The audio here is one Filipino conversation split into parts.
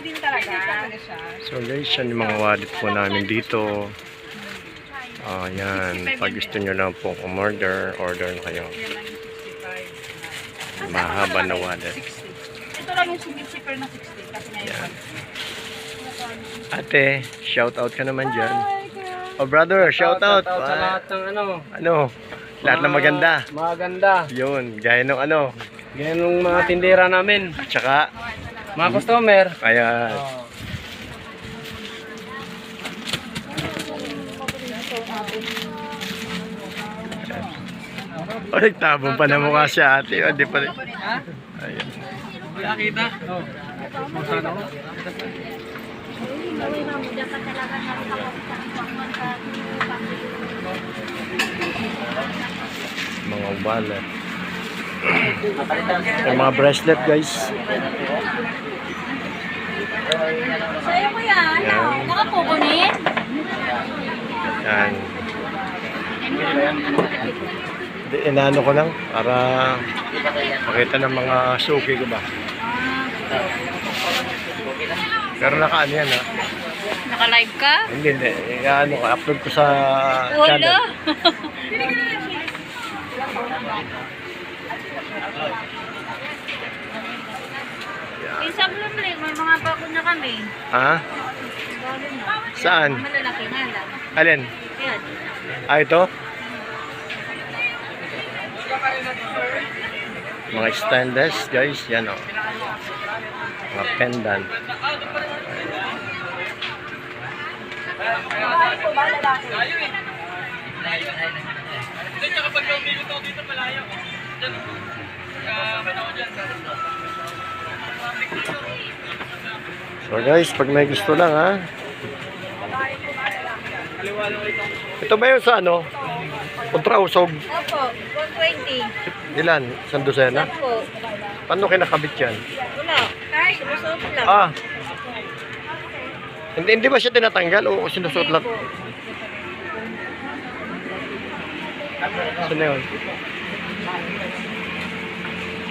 din talaga siya. So guys, yan yung mga wallet po namin dito. Ayan, pag gusto nyo lang po order na kayo. Mahaba na wallet. Ito lang yung super na 60. Kasi ngayon. Ate, shout out ka naman dyan. Oh brother, shout out. Sa lahat ng Lahat ng maganda. maganda. Yun, gaya ng Ganyan yung mga tindera namin. Tsaka, Mga customer. ayan. Oh, nagtabong pa na mukha si ate. Hindi pa rin. Ayan. Wala kita? Oo. Mga wallet. Yung mga bracelet guys. Sa'yo ko yan. Nakapukunin? Yan. Inaano ko lang para makita ng mga suki ko ba. Pero naka-ano yan ha. Naka-live ka? Hindi. Upload ko sa channel. Yung sa Bloomlake, may mga bakod na kami. Ha? Saan? Malalaki nga lang. Alin? Yan. Ito? Mga stainless guys, yan o. Mga pendant. So guys, pag may gusto lang ha. Ito ba yung sa kontrausog? Opo, 120. Ilan? Isang dosena? Opo. Paano kinakabit yan? Wala. Ay, sinusuot lang. Hindi ba siya tinatanggal o sinusuot lang? Saan na yun?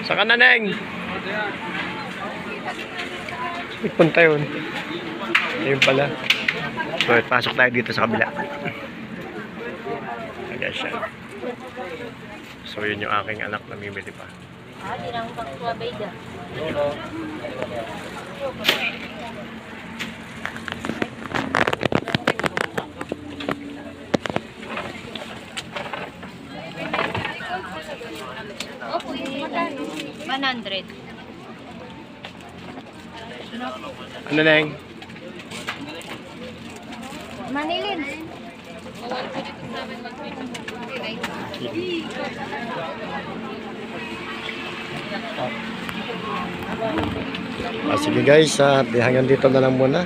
Saan ka na, Neng? Punta yun. Ayun pala. So, pasok tayo dito sa kabila. Ayan siya. So, yun yung aking anak na mimili pa. Di lang pang suwabay dyan. Opo, yun. 100. Ano, Neng? Manilin. Sige guys, hanggang dito na lang muna.